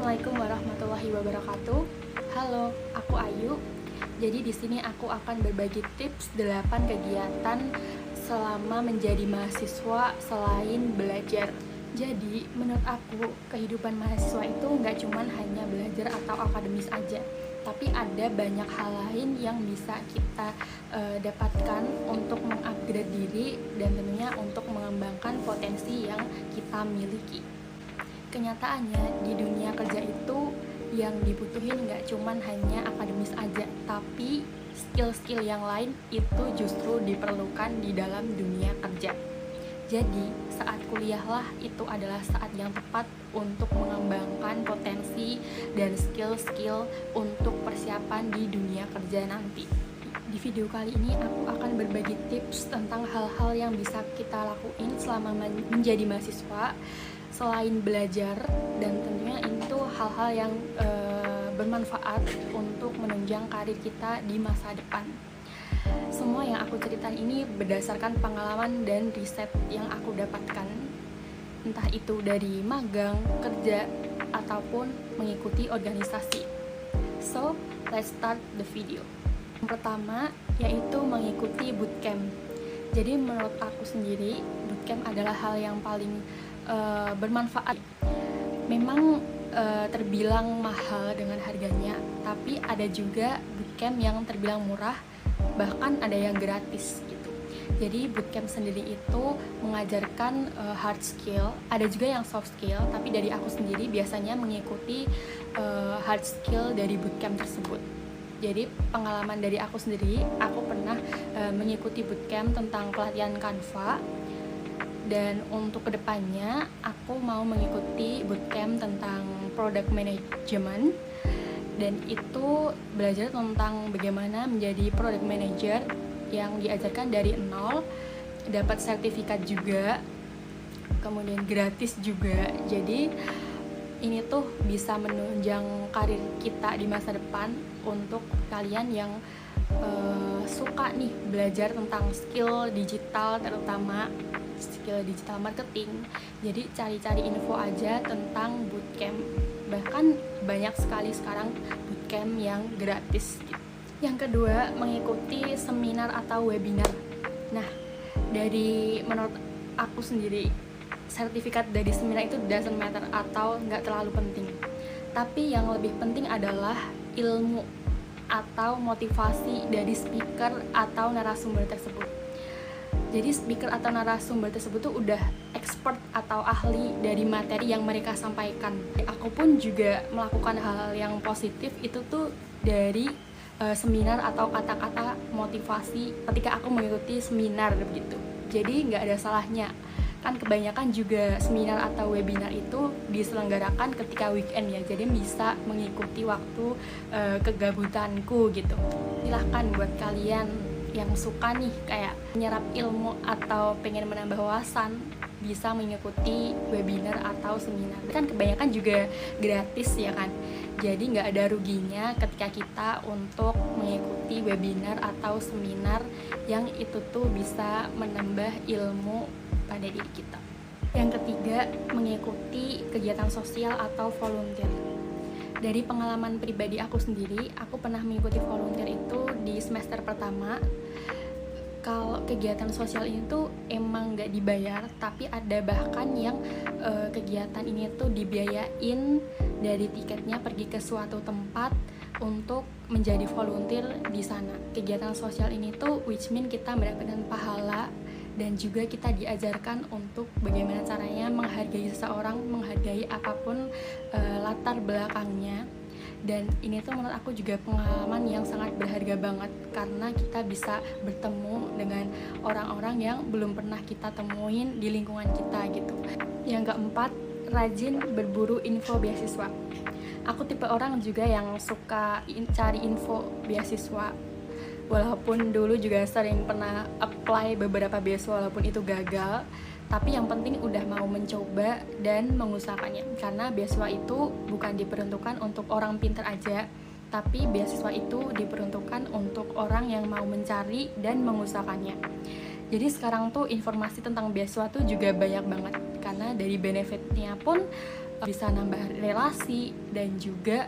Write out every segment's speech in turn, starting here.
Assalamualaikum warahmatullahi wabarakatuh. Halo, aku Ayu. Jadi di sini aku akan berbagi tips 8 kegiatan selama menjadi mahasiswa selain belajar. Jadi menurut aku kehidupan mahasiswa itu nggak cuma hanya belajar atau akademis aja, tapi ada banyak hal lain yang bisa kita dapatkan untuk mengupgrade diri dan tentunya untuk mengembangkan potensi yang kita miliki. Kenyataannya di dunia kerja itu yang dibutuhin nggak cuman hanya akademis aja, tapi skill-skill yang lain itu justru diperlukan di dalam dunia kerja. Jadi saat kuliahlah itu adalah saat yang tepat untuk mengembangkan potensi dan skill-skill untuk persiapan di dunia kerja nanti. Di video kali ini aku akan berbagi tips tentang hal-hal yang bisa kita lakuin selama menjadi mahasiswa selain belajar, dan tentunya itu hal-hal yang bermanfaat untuk menunjang karir kita di masa depan. Semua yang aku ceritain ini berdasarkan pengalaman dan riset yang aku dapatkan, entah itu dari magang, kerja, ataupun mengikuti organisasi. So, let's start the video. Yang pertama yaitu mengikuti bootcamp. Jadi menurut aku sendiri, bootcamp adalah hal yang paling bermanfaat. Memang terbilang mahal dengan harganya, tapi ada juga bootcamp yang terbilang murah, bahkan ada yang gratis gitu. Jadi bootcamp sendiri itu mengajarkan hard skill, ada juga yang soft skill, tapi dari aku sendiri biasanya mengikuti hard skill dari bootcamp tersebut. Jadi pengalaman dari aku sendiri, aku pernah mengikuti bootcamp tentang pelatihan Canva. Dan untuk kedepannya aku mau mengikuti bootcamp tentang product management, dan itu belajar tentang bagaimana menjadi product manager yang diajarkan dari nol, dapat sertifikat juga, kemudian gratis juga. Jadi ini tuh bisa menunjang karir kita di masa depan untuk kalian yang suka nih belajar tentang skill digital, terutama skill digital marketing. Jadi cari-cari info aja tentang bootcamp. Bahkan banyak sekali sekarang bootcamp yang gratis gitu. Yang kedua, mengikuti seminar atau webinar. Nah, dari menurut aku sendiri, sertifikat dari seminar itu doesn't matter atau nggak terlalu penting. Tapi yang lebih penting adalah ilmu atau motivasi dari speaker atau narasumber tersebut. Jadi speaker atau narasumber tersebut tuh udah expert atau ahli dari materi yang mereka sampaikan. Aku pun juga melakukan hal yang positif itu tuh dari seminar atau kata-kata motivasi ketika aku mengikuti seminar begitu. Jadi nggak ada salahnya. Kan kebanyakan juga seminar atau webinar itu diselenggarakan ketika weekend ya, jadi bisa mengikuti waktu kegabutanku gitu. Silahkan buat kalian yang suka nih kayak menyerap ilmu atau pengen menambah wawasan, bisa mengikuti webinar atau seminar. Kan kebanyakan juga gratis ya kan, jadi nggak ada ruginya ketika kita untuk mengikuti webinar atau seminar yang itu tuh bisa menambah ilmu pada diri kita. Yang ketiga, mengikuti kegiatan sosial atau volunteer. Dari pengalaman pribadi aku sendiri, aku pernah mengikuti volunteer itu di semester pertama. Kalau kegiatan sosial ini tuh emang nggak dibayar, tapi ada bahkan yang kegiatan ini tuh dibiayain dari tiketnya pergi ke suatu tempat untuk menjadi volunteer di sana. Kegiatan sosial ini tuh which mean kita mendapatkan pahala, dan juga kita diajarkan untuk bagaimana caranya menghargai seseorang, menghargai apapun latar belakangnya. Dan ini tuh menurut aku juga pengalaman yang sangat berharga banget, karena kita bisa bertemu dengan orang-orang yang belum pernah kita temuin di lingkungan kita gitu. Yang keempat, rajin berburu info beasiswa. Aku tipe orang juga yang suka cari info beasiswa. Walaupun dulu juga sering pernah apply beberapa beasiswa walaupun itu gagal, tapi yang penting udah mau mencoba dan mengusahakannya. Karena beasiswa itu bukan diperuntukkan untuk orang pintar aja, tapi beasiswa itu diperuntukkan untuk orang yang mau mencari dan mengusahakannya. Jadi sekarang tuh informasi tentang beasiswa tuh juga banyak banget, karena dari benefitnya pun bisa nambah relasi, dan juga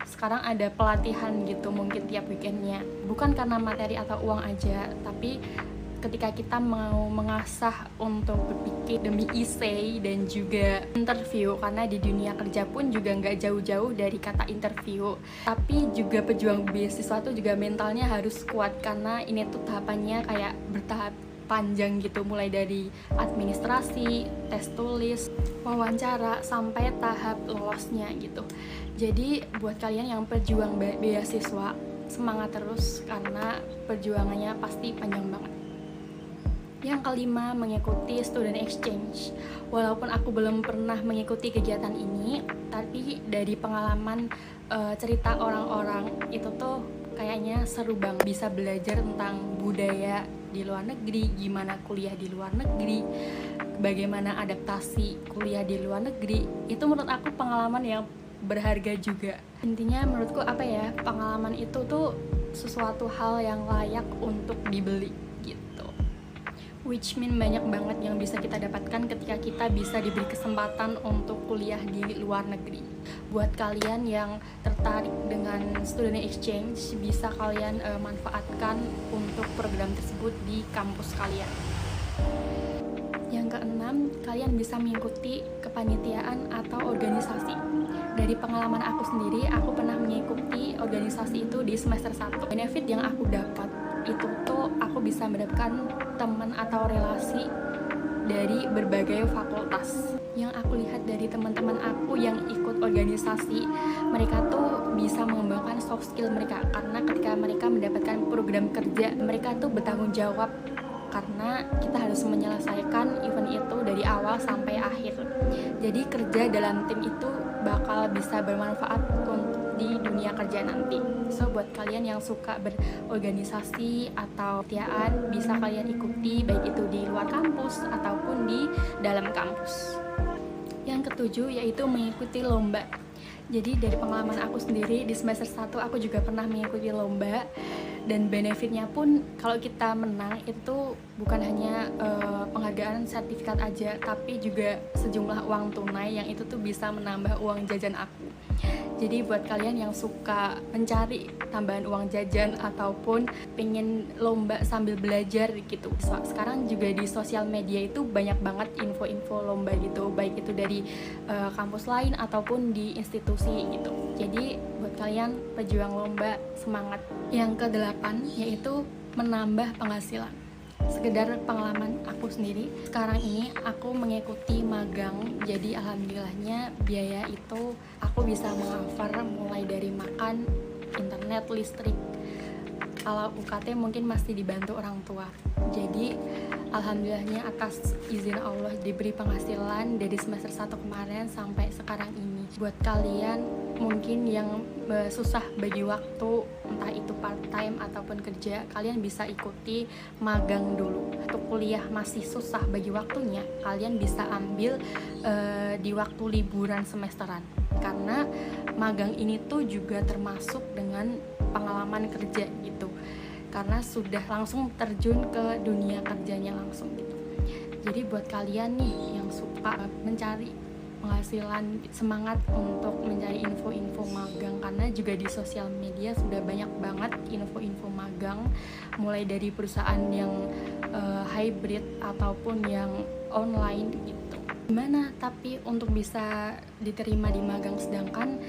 sekarang ada pelatihan gitu mungkin tiap weekendnya. Bukan karena materi atau uang aja, tapi ketika kita mau mengasah untuk berpikir demi essay dan juga interview, karena di dunia kerja pun juga nggak jauh-jauh dari kata interview. Tapi juga pejuang beasiswa tuh juga mentalnya harus kuat, karena ini tuh tahapannya kayak bertahap panjang gitu, mulai dari administrasi, tes tulis, wawancara, sampai tahap lolosnya gitu. Jadi buat kalian yang pejuang beasiswa, semangat terus karena perjuangannya pasti panjang banget. Yang kelima, mengikuti student exchange. Walaupun aku belum pernah mengikuti kegiatan ini, tapi dari pengalaman cerita orang-orang itu tuh kayaknya seru banget. Bisa belajar tentang budaya di luar negeri, gimana kuliah di luar negeri, bagaimana adaptasi kuliah di luar negeri. Itu menurut aku pengalaman yang berharga juga. Intinya menurutku pengalaman itu tuh sesuatu hal yang layak untuk dibeli gitu. Which mean banyak banget yang bisa kita dapatkan ketika kita bisa diberi kesempatan untuk kuliah di luar negeri. Buat kalian yang tertarik dengan student exchange, bisa kalian manfaatkan untuk program tersebut di kampus kalian. Yang keenam, kalian bisa mengikuti kepanitiaan atau organisasi. Dari pengalaman aku sendiri, aku pernah mengikuti organisasi itu di semester 1. Benefit yang aku dapat itu tuh aku bisa mendapatkan teman atau relasi dari berbagai fakultas. Yang aku lihat dari teman-teman aku yang ikut organisasi, mereka tuh bisa mengembangkan soft skill mereka, karena ketika mereka mendapatkan program kerja, mereka tuh bertanggung jawab, karena kita harus menyelesaikan event itu dari awal sampai akhir. Jadi kerja dalam tim itu bakal bisa bermanfaat untuk di dunia kerja nanti. So buat kalian yang suka berorganisasi atau kepanitiaan, bisa kalian ikuti baik itu di luar kampus ataupun di dalam kampus. Yang ketujuh yaitu mengikuti lomba. Jadi dari pengalaman aku sendiri di semester 1 aku juga pernah mengikuti lomba, dan benefitnya pun kalau kita menang itu bukan hanya penghargaan sertifikat aja, tapi juga sejumlah uang tunai yang itu tuh bisa menambah uang jajan aku. Jadi buat kalian yang suka mencari tambahan uang jajan ataupun pengen lomba sambil belajar gitu, sekarang juga di sosial media itu banyak banget info-info lomba gitu, baik itu dari kampus lain ataupun di institusi gitu. Jadi buat kalian pejuang lomba, semangat. Yang kedelapan yaitu menambah penghasilan. Sekedar pengalaman aku sendiri, sekarang ini aku mengikuti magang, jadi alhamdulillahnya biaya itu aku bisa meng-cover mulai dari makan, internet, listrik. Kalau UKT mungkin masih dibantu orang tua. Jadi alhamdulillahnya atas izin Allah diberi penghasilan dari semester 1 kemarin sampai sekarang ini. Buat kalian mungkin yang susah bagi waktu, entah itu part time ataupun kerja, kalian bisa ikuti magang dulu. Untuk kuliah masih susah bagi waktunya, kalian bisa ambil di waktu liburan semesteran, karena magang ini tuh juga termasuk dengan pengalaman kerja gitu, karena sudah langsung terjun ke dunia kerjanya langsung gitu. Jadi buat kalian nih yang suka mencari penghasilan, semangat untuk mencari info-info magang, karena juga di sosial media sudah banyak banget info-info magang, mulai dari perusahaan yang hybrid ataupun yang online gitu. Gimana tapi untuk bisa diterima di magang, sedangkan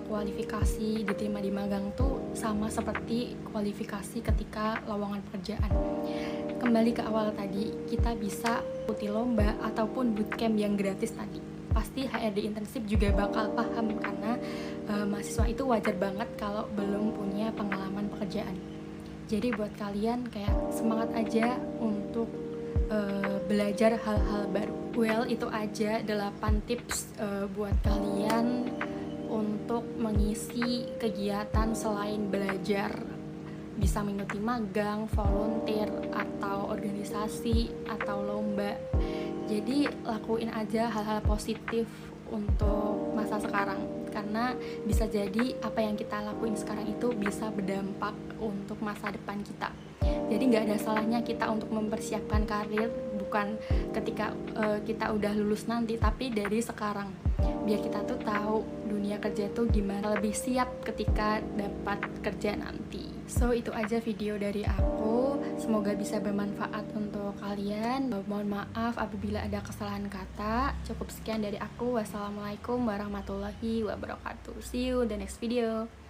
kualifikasi diterima di magang tuh sama seperti kualifikasi ketika lowongan pekerjaan. Kembali ke awal tadi, kita bisa ikuti lomba ataupun bootcamp yang gratis tadi. Pasti HRD internship juga bakal paham, karena mahasiswa itu wajar banget kalau belum punya pengalaman pekerjaan. Jadi buat kalian kayak semangat aja untuk belajar hal-hal baru. Well, itu aja 8 tips buat kalian untuk mengisi kegiatan selain belajar. Bisa mengikuti magang, volunteer, atau organisasi, atau lomba. Jadi lakuin aja hal-hal positif untuk masa sekarang, karena bisa jadi apa yang kita lakuin sekarang itu bisa berdampak untuk masa depan kita. Jadi nggak ada salahnya kita untuk mempersiapkan karir, bukan ketika kita udah lulus nanti, tapi dari sekarang. biar kita tuh tahu dunia kerja tuh gimana, lebih siap ketika dapat kerja nanti. So itu aja video dari aku, semoga bisa bermanfaat untuk kalian. Mohon maaf apabila ada kesalahan kata. Cukup sekian dari aku. Wassalamualaikum warahmatullahi wabarakatuh. See you in the next video.